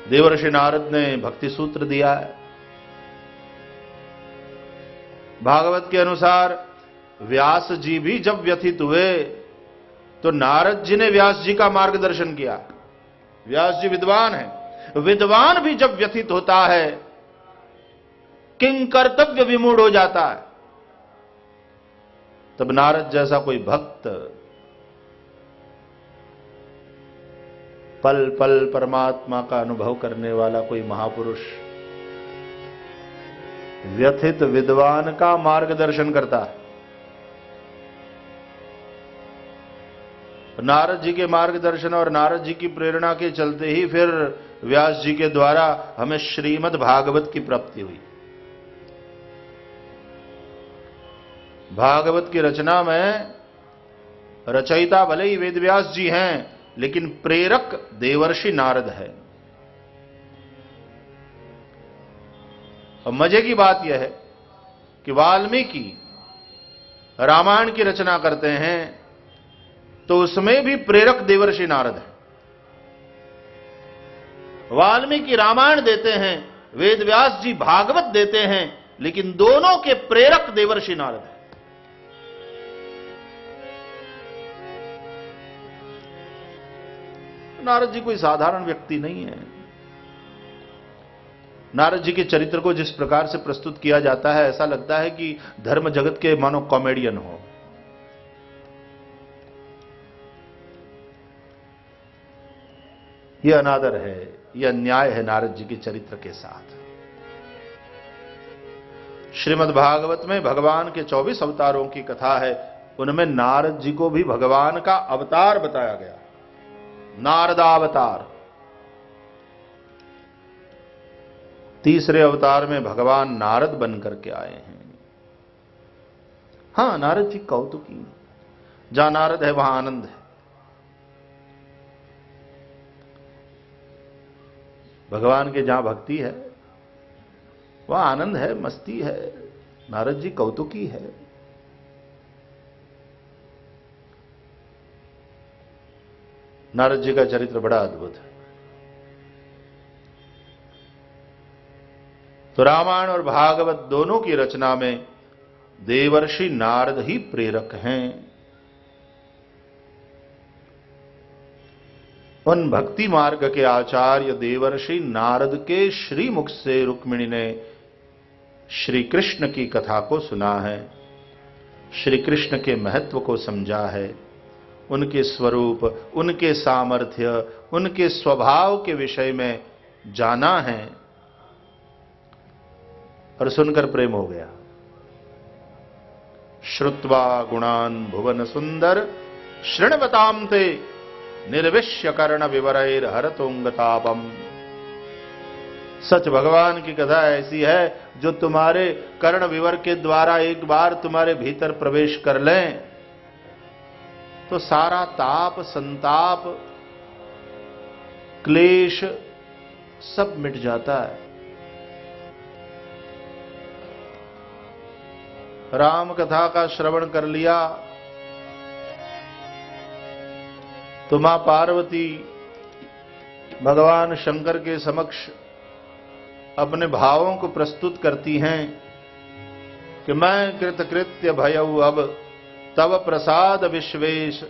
देवर्षि नारद ने भक्ति सूत्र दिया है। भागवत के अनुसार व्यास जी भी जब व्यथित हुए तो नारद जी ने व्यास जी का मार्गदर्शन किया। व्यास जी विद्वान हैं, विद्वान भी जब व्यथित होता है, किंग कर्तव्य विमूढ़ हो जाता है, तब नारद जैसा कोई भक्त पल पल परमात्मा का अनुभव करने वाला कोई महापुरुष व्यथित विद्वान का मार्गदर्शन करता है। नारद जी के मार्गदर्शन और नारद जी की प्रेरणा के चलते ही फिर व्यास जी के द्वारा हमें श्रीमद् भागवत की प्राप्ति हुई। भागवत की रचना में रचयिता भले ही वेदव्यास जी हैं, लेकिन प्रेरक देवर्षि नारद है। और मजे की बात यह है कि वाल्मीकि रामायण की रचना करते हैं तो उसमें भी प्रेरक देवर्षि नारद है। वाल्मीकि रामायण देते हैं, वेदव्यास जी भागवत देते हैं, लेकिन दोनों के प्रेरक देवर्षि नारद है। नारद जी कोई साधारण व्यक्ति नहीं है। नारद जी के चरित्र को जिस प्रकार से प्रस्तुत किया जाता है, ऐसा लगता है कि धर्म जगत के मानो कॉमेडियन हो। यह अनादर है, यह अन्याय है नारद जी के चरित्र के साथ। श्रीमद् भागवत में भगवान के 24 अवतारों की कथा है, उनमें नारद जी को भी भगवान का अवतार बताया गया, नारदावतार। तीसरे अवतार में भगवान नारद बनकर के आए हैं। हां, नारद जी कौतुकी, जहां नारद है वहां आनंद है। भगवान के जहां भक्ति है वहां आनंद है, मस्ती है। नारद जी कौतुकी है। नारद जी का चरित्र बड़ा अद्भुत है। तो रामायण और भागवत दोनों की रचना में देवर्षि नारद ही प्रेरक हैं। उन भक्ति मार्ग के आचार्य देवर्षि नारद के श्रीमुख से रुक्मिणी ने श्री कृष्ण की कथा को सुना है, श्री कृष्ण के महत्व को समझा है, उनके स्वरूप, उनके सामर्थ्य, उनके स्वभाव के विषय में जाना है और सुनकर प्रेम हो गया। श्रुत्वा गुणान भुवन सुंदर शृण्वताम ते निर्विश्य कर्ण विवरैर हरतोंगतापम। सच भगवान की कथा ऐसी है जो तुम्हारे कर्ण विवर के द्वारा एक बार तुम्हारे भीतर प्रवेश कर लें तो सारा ताप, संताप, क्लेश सब मिट जाता है। राम कथा का श्रवण कर लिया तो मां पार्वती भगवान शंकर के समक्ष अपने भावों को प्रस्तुत करती हैं कि मैं कृतकृत्य भयऊ अब तव प्रसाद विश्वेश,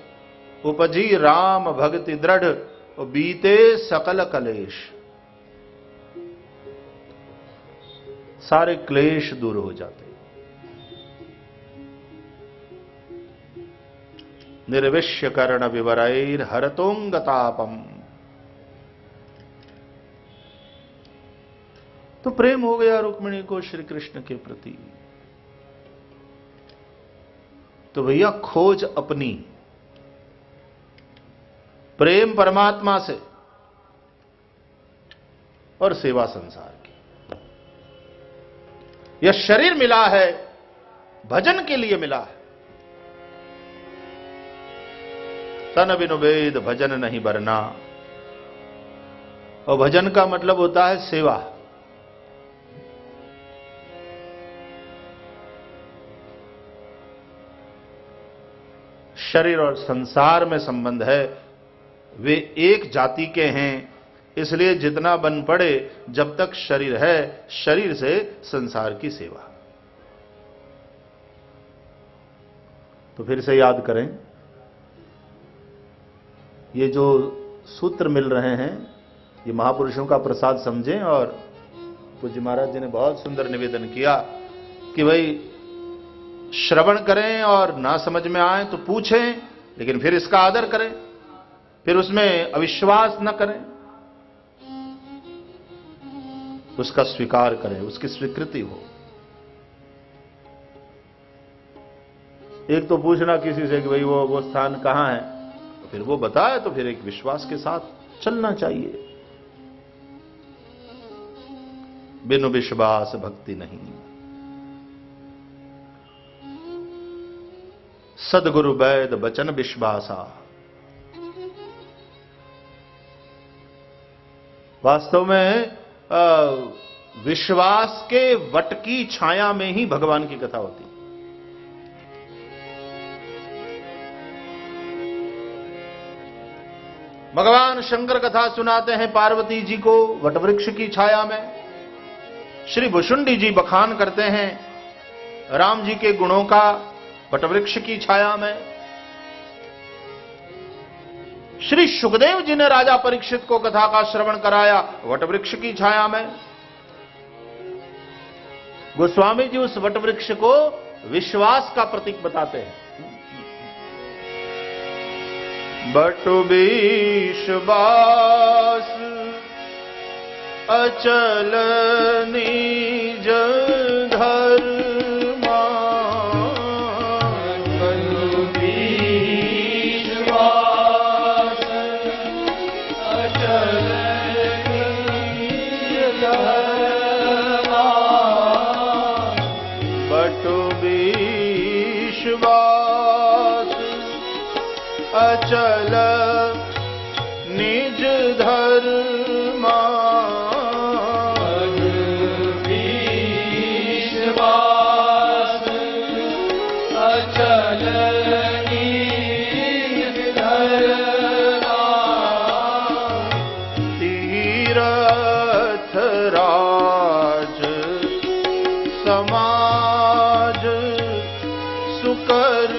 उपजी राम भक्ति दृढ़ बीते सकल कलेश। सारे क्लेश दूर हो जाते। निर्विश्य कर्ण विवरैर हरतोंगतापम। तो प्रेम हो गया रुक्मिणी को श्री कृष्ण के प्रति। तो भैया खोज अपनी, प्रेम परमात्मा से और सेवा संसार की। यह शरीर मिला है, भजन के लिए मिला है। तन बिनु वेद भजन नहीं बरना। और भजन का मतलब होता है सेवा। शरीर और संसार में संबंध है, वे एक जाति के हैं, इसलिए जितना बन पड़े, जब तक शरीर है, शरीर से संसार की सेवा। तो फिर से याद करें, ये जो सूत्र मिल रहे हैं, ये महापुरुषों का प्रसाद समझें। और पूज्य महाराज जी ने बहुत सुंदर निवेदन किया कि भाई श्रवण करें और ना समझ में आए तो पूछें, लेकिन फिर इसका आदर करें, फिर उसमें अविश्वास न करें, उसका स्वीकार करें, उसकी स्वीकृति हो। एक तो पूछना किसी से कि भाई वो स्थान कहां है, तो फिर वो बताए तो फिर एक विश्वास के साथ चलना चाहिए। बिनु विश्वास भक्ति नहीं। सदगुरु वैद बचन विश्वासा। वास्तव में विश्वास के वट की छाया में ही भगवान की कथा होती है। भगवान शंकर कथा सुनाते हैं पार्वती जी को वटवृक्ष की छाया में। श्री भुषुंडी जी बखान करते हैं राम जी के गुणों का वटवृक्ष की छाया में। श्री सुखदेव जी ने राजा परीक्षित को कथा का श्रवण कराया वटवृक्ष की छाया में। गोस्वामी जी उस वटवृक्ष को विश्वास का प्रतीक बताते हैं। बट विश्वास अचल निज धर्मा। विश्वास अचल निज धर्मा। बट विश्वास अचल निज धर्मा। विश्वास अचल निज धर्मा। तीरथ राज समाज सुकर।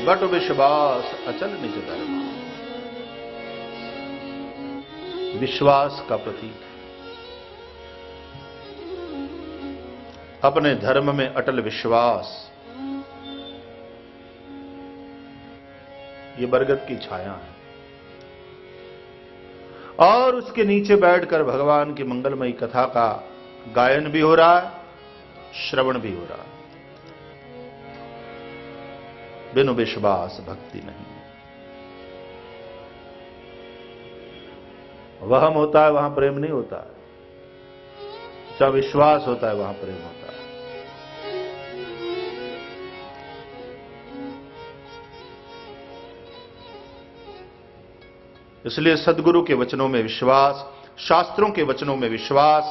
बट विश्वास अचल निज धर्मा। विश्वास का प्रतीक अपने धर्म में अटल विश्वास। ये बरगद की छाया है और उसके नीचे बैठकर भगवान की मंगलमयी कथा का गायन भी हो रहा है, श्रवण भी हो रहा है। बिनु विश्वास भक्ति नहीं। वहम होता है वहां प्रेम नहीं होता है, जब विश्वास होता है वहां प्रेम होता है। इसलिए सद्गुरु के वचनों में विश्वास, शास्त्रों के वचनों में विश्वास,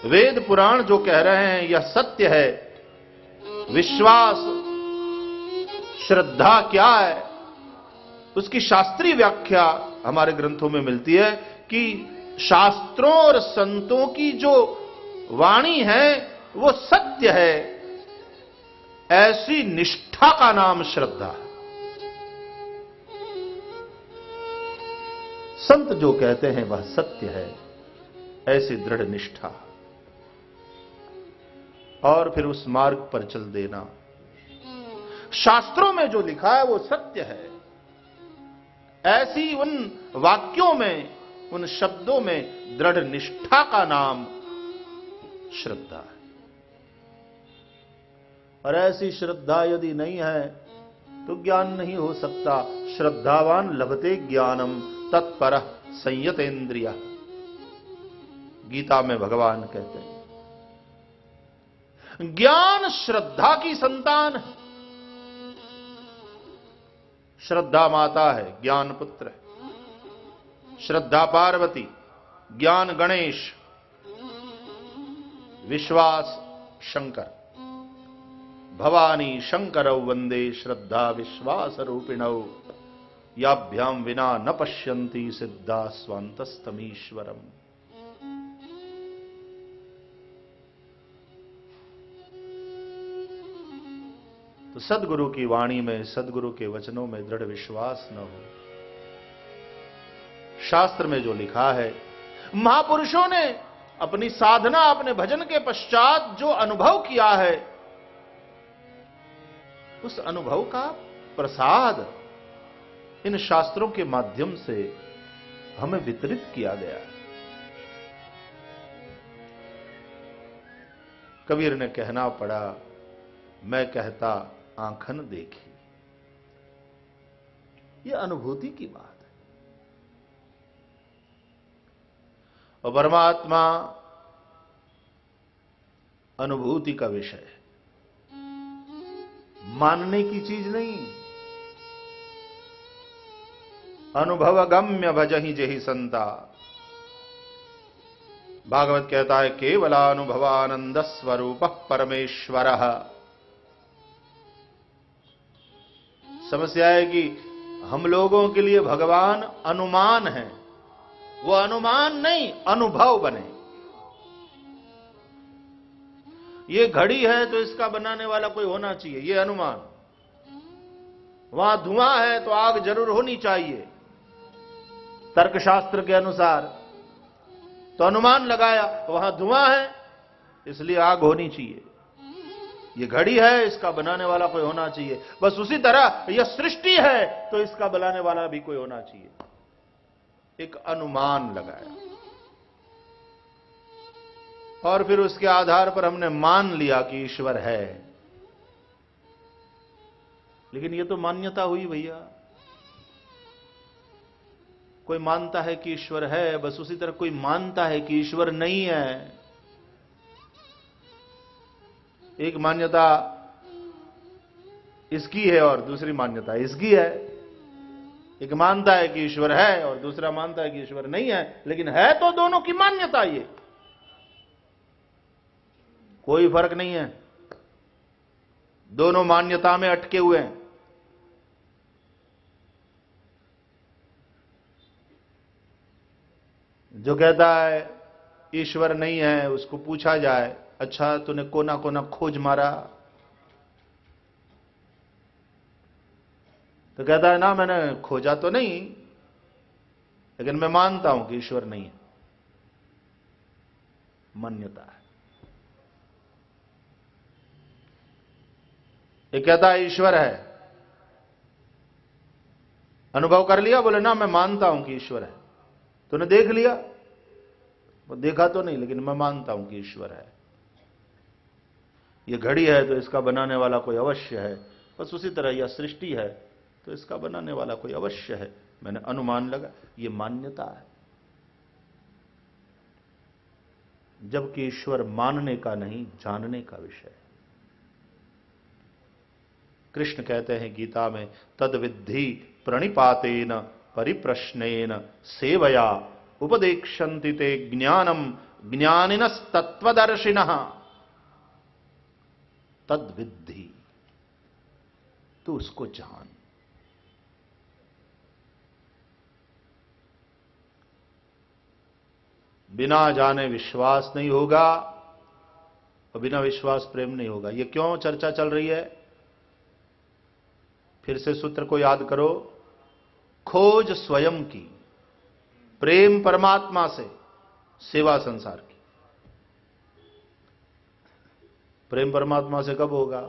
वेद पुराण जो कह रहे हैं यह सत्य है। विश्वास श्रद्धा क्या है, उसकी शास्त्रीय व्याख्या हमारे ग्रंथों में मिलती है कि शास्त्रों और संतों की जो वाणी है वो सत्य है। ऐसी निष्ठा का नाम श्रद्धा है। संत जो कहते हैं वह सत्य है, ऐसी दृढ़ निष्ठा, और फिर उस मार्ग पर चल देना। शास्त्रों में जो लिखा है वो सत्य है, ऐसी उन वाक्यों में, उन शब्दों में दृढ़ निष्ठा का नाम श्रद्धा है। और ऐसी श्रद्धा यदि नहीं है तो ज्ञान नहीं हो सकता। श्रद्धावान लभते ज्ञानम तत्परः संयतेन्द्रियः, गीता में भगवान कहते हैं। ज्ञान श्रद्धा की संतान है। श्रद्धा माता है, ज्ञान पुत्र है। श्रद्धा पार्वती, ज्ञान गणेश, विश्वास शंकर। भवानी शंकरौ वंदे श्रद्धा विश्वास रूपिणौ, याभ्याम विना न पश्यन्ति सिद्धा स्वान्तस्तमीश्वरम। तो सदगुरु की वाणी में, सदगुरु के वचनों में दृढ़ विश्वास न हो। शास्त्र में जो लिखा है, महापुरुषों ने अपनी साधना, अपने भजन के पश्चात जो अनुभव किया है, उस अनुभव का प्रसाद इन शास्त्रों के माध्यम से हमें वितरित किया गया है। कबीर ने कहना पड़ा, मैं कहता आंखन देखी। यह अनुभूति की बात है। और परमात्मा अनुभूति का विषय है, मानने की चीज नहीं। अनुभव गम्य भजहि जेहि संता। भागवत कहता है, केवलानुभवानंद स्वरूप परमेश्वरः। समस्या है कि हम लोगों के लिए भगवान अनुमान है। वो अनुमान नहीं, अनुभव बने। ये घड़ी है तो इसका बनाने वाला कोई होना चाहिए, ये अनुमान। वहां धुआं है तो आग जरूर होनी चाहिए, तर्कशास्त्र के अनुसार। तो अनुमान लगाया, वहां धुआं है इसलिए आग होनी चाहिए। ये घड़ी है, इसका बनाने वाला कोई होना चाहिए। बस उसी तरह यह सृष्टि है तो इसका बनाने वाला भी कोई होना चाहिए। एक अनुमान लगाया और फिर उसके आधार पर हमने मान लिया कि ईश्वर है। लेकिन यह तो मान्यता हुई भैया। कोई मानता है कि ईश्वर है, बस उसी तरह कोई मानता है कि ईश्वर नहीं है। एक मान्यता इसकी है और दूसरी मान्यता इसकी है। एक मानता है कि ईश्वर है और दूसरा मानता है कि ईश्वर नहीं है, लेकिन है तो दोनों की मान्यता। ये कोई फर्क नहीं है, दोनों मान्यता में अटके हुए हैं। जो कहता है ईश्वर नहीं है, उसको पूछा जाए, अच्छा तूने कोना कोना खोज मारा? तो कहता है ना, मैंने खोजा तो नहीं, लेकिन मैं मानता हूं कि ईश्वर नहीं है। मान्यता है। ये कहता है ईश्वर है, अनुभव कर लिया, बोले ना मैं मानता हूं कि ईश्वर है। तूने देख लिया? वो देखा तो नहीं, लेकिन मैं मानता हूं कि ईश्वर है। ये घड़ी है तो इसका बनाने वाला कोई अवश्य है। बस उसी तरह यह सृष्टि है तो इसका बनाने वाला कोई अवश्य है। मैंने अनुमान लगा, ये मान्यता है। जबकि ईश्वर मानने का नहीं, जानने का विषय है। कृष्ण कहते हैं गीता में, तद विद्धि प्रणिपातेन परिप्रश्नेन सेवया उपदेक्षन्ति ते ज्ञानम ज्ञानिनस्तत्वदर्शिनः। तद विद्धि, तू उसको जान। बिना जाने विश्वास नहीं होगा और बिना विश्वास प्रेम नहीं होगा। ये क्यों चर्चा चल रही है? फिर से सूत्र को याद करो, खोज स्वयं की, प्रेम परमात्मा से, सेवा संसार की। प्रेम परमात्मा से कब होगा?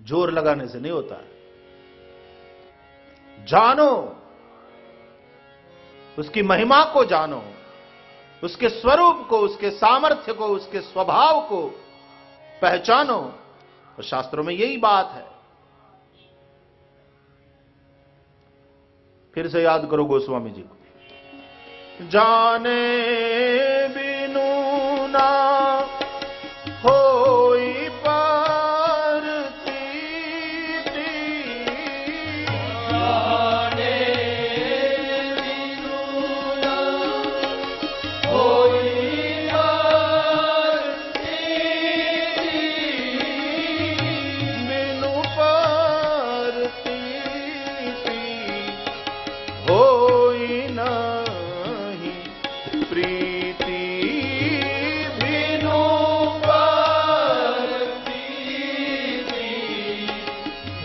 जोर लगाने से नहीं होता है। जानो, उसकी महिमा को जानो, उसके स्वरूप को, उसके सामर्थ्य को, उसके स्वभाव को पहचानो। और शास्त्रों में यही बात है। फिर से याद करो गोस्वामी जी को। जाने बिनु ना होई परतीति, जाने बिनु ना होई परतीति, बिनु परतीति होई नहीं प्रीति, बिनु परतीति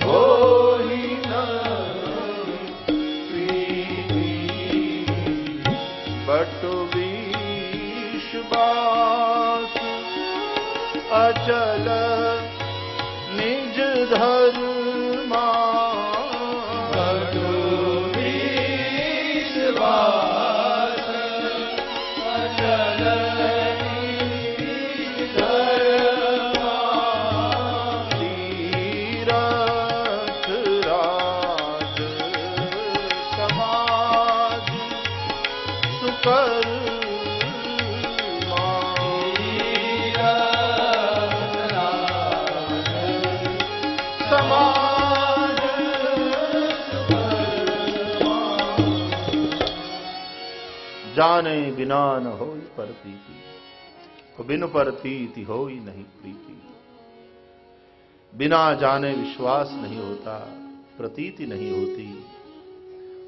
होई नहीं प्रीति। बट विश्वास अचल निज धर्मा, बटु विश्वास अचल निज धर्मा, तीरथ राज समाज सुकर समाज जाने बिना न होई परतीति, बिनु परतीति होई नहीं प्रीति। बिना जाने विश्वास नहीं होता, प्रतीति नहीं होती,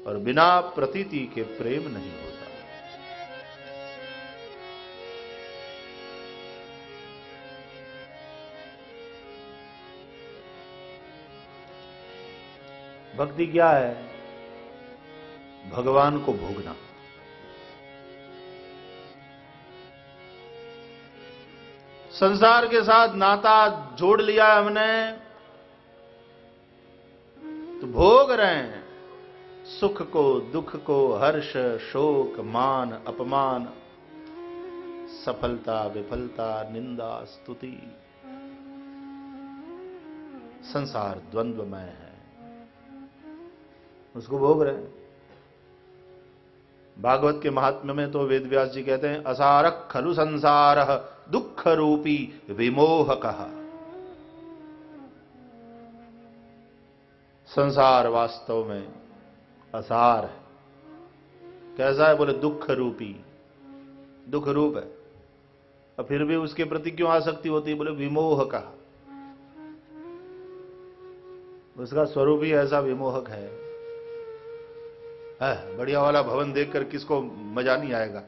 और बिना प्रतीति के प्रेम नहीं होता। भक्ति क्या है? भगवान को भोगना। संसार के साथ नाता जोड़ लिया हमने तो भोग रहे हैं सुख को, दुख को, हर्ष, शोक, मान, अपमान, सफलता, विफलता, निंदा, स्तुति। संसार द्वंद्वमय है, उसको भोग रहे हैं। भागवत के महात्म्य में तो वेद व्यास जी कहते हैं, असारः खलु संसारः दुख रूपी विमोहकः। संसार वास्तव में असार है। कैसा है? बोले दुख रूपी, दुख रूप है, और फिर भी उसके प्रति क्यों आसक्ति होती है? बोले विमोहकः, उसका स्वरूप ही ऐसा विमोहक है। बढ़िया वाला भवन देखकर किसको मजा नहीं आएगा?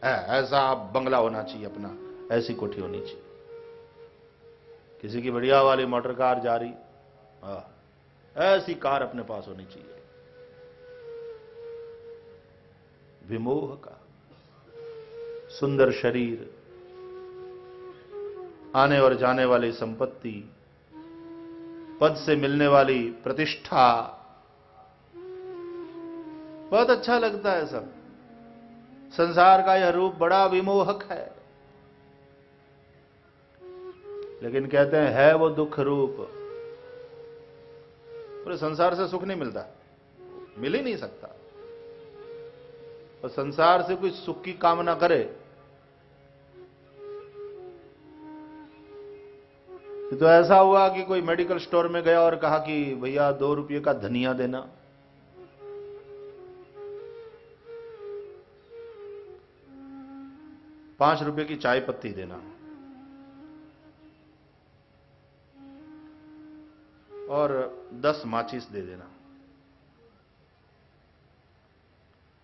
ऐसा बंगला होना चाहिए अपना, ऐसी कोठी होनी चाहिए। किसी की बढ़िया वाली मोटर कार जा रही, ऐसी कार अपने पास होनी चाहिए। विमोह का सुंदर शरीर, आने और जाने वाली संपत्ति, पद से मिलने वाली प्रतिष्ठा, बहुत अच्छा लगता है सब। संसार का यह रूप बड़ा विमोहक है, लेकिन कहते हैं है वो दुख रूप। पूरे संसार से सुख नहीं मिलता, मिल ही नहीं सकता। और संसार से कोई सुख की कामना करे तो ऐसा हुआ कि कोई मेडिकल स्टोर में गया और कहा कि भैया 2 रुपये का धनिया देना। ₹5 की चाय पत्ती देना, और 10 माचिस दे देना,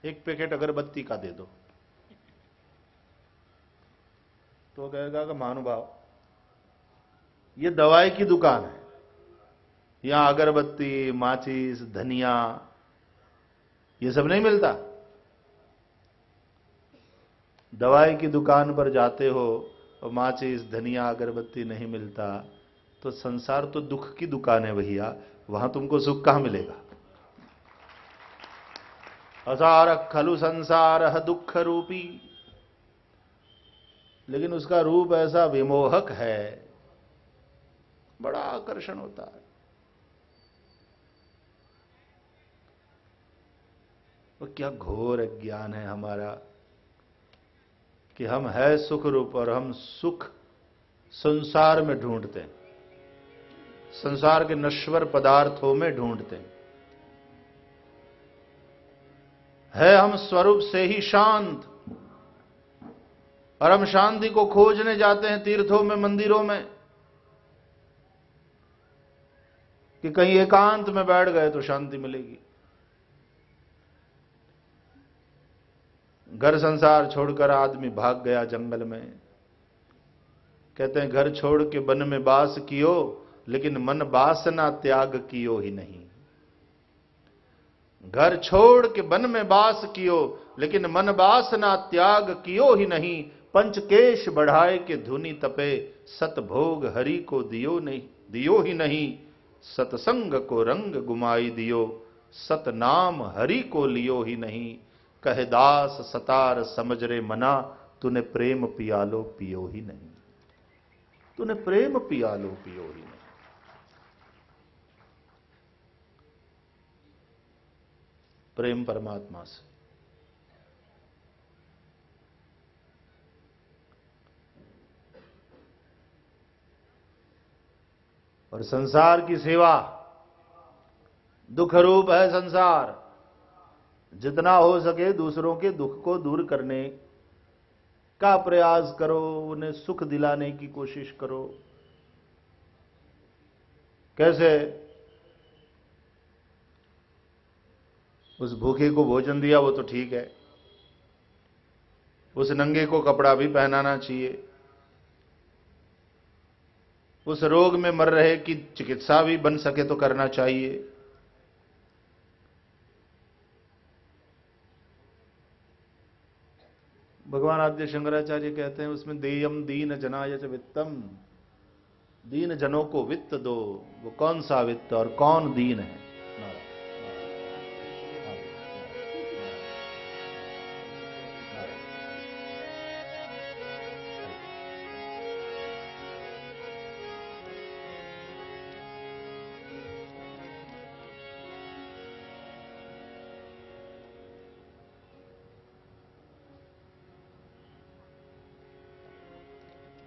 1 पैकेट अगरबत्ती का दे दो। तो कहेगा कि महानुभाव, ये दवाई की दुकान है, यहां अगरबत्ती, माचिस, धनिया ये सब नहीं मिलता। दवाई की दुकान पर जाते हो और माचिस धनिया अगरबत्ती नहीं मिलता, तो संसार तो दुख की दुकान है भैया, वहां तुमको सुख कहां मिलेगा। असार खलु संसार दुख रूपी, लेकिन उसका रूप ऐसा विमोहक है, बड़ा आकर्षण होता है। वो क्या घोर अज्ञान है हमारा कि हम है सुख रूप और हम सुख संसार में ढूंढते हैं, संसार के नश्वर पदार्थों में ढूंढते हैं। है हम स्वरूप से ही शांत, और हम शांति को खोजने जाते हैं तीर्थों में, मंदिरों में, कि कहीं एकांत में बैठ गए तो शांति मिलेगी। घर संसार छोड़कर आदमी भाग गया जंगल में। कहते हैं घर छोड़ के वन में बास कियो, लेकिन मन वासना त्याग कियो ही नहीं। घर छोड़ के वन में बास कियो, लेकिन मन वासना त्याग कियो ही नहीं। पंचकेश बढ़ाए के धुनि तपे, सतभोग हरि को दियो ही नहीं। सतसंग को रंग गुमाई दियो, सतनाम हरि को लियो ही नहीं। कह दास सतार समझ रे मना, तूने प्रेम पियालो पियो ही नहीं। तूने प्रेम पियालो पियो ही नहीं। प्रेम परमात्मा से। और संसार की सेवा, दुख रूप है संसार। जितना हो सके दूसरों के दुख को दूर करने का प्रयास करो, उन्हें सुख दिलाने की कोशिश करो। कैसे? उस भूखे को भोजन दिया वो तो ठीक है, उस नंगे को कपड़ा भी पहनाना चाहिए, उस रोग में मर रहे की चिकित्सा भी बन सके तो करना चाहिए। भगवान आद्य शंकराचार्य कहते हैं उसमें देयम दीन जनाय च वित्तम, दीन जनों को वित्त दो। वो कौन सा वित्त और कौन दीन है?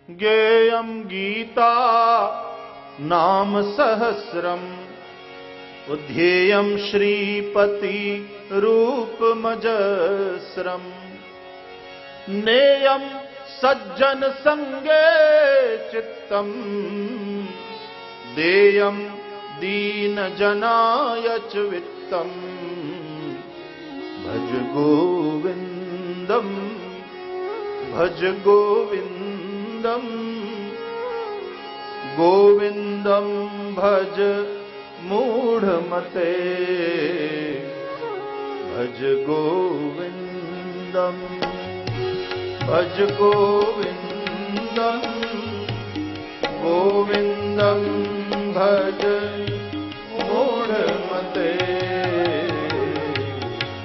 ज्ञेयं गीता नाम सहस्रम्, उध्येयं श्रीपति रूपमजस्रम्। नेयं सज्जन संगे चित्तम्, देयं दीन जनाय च वित्तम्। भज गोविंदम भज गोविंदम, गोविंदम भज मूढ़मते। भज गोविंदम भज गोविंदम, गोविंदम भज मूढ़मते।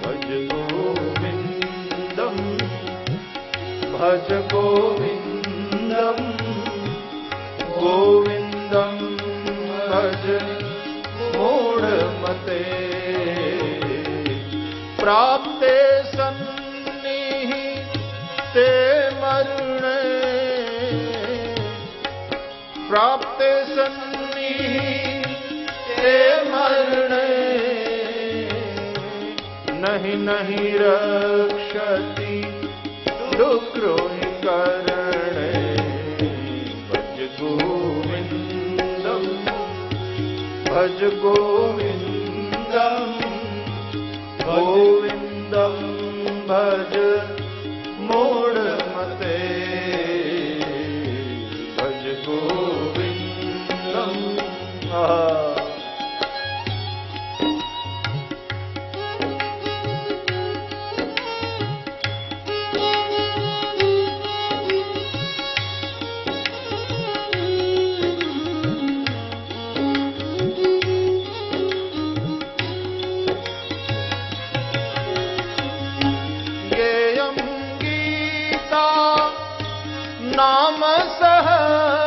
भज गोविंदम भज गोविंदम, गोविंदम भज मूढ़मते। प्राप्ते सन्निहिते मरणे, प्राप्ते सन्निहिते मरणे। नहीं नहीं रक्षति दुक्रोहि करणे। भज गोविंदम भज गोविंदम, गोविंदम भज मूढ़मते। भज गोविंदम। नाम सहस्र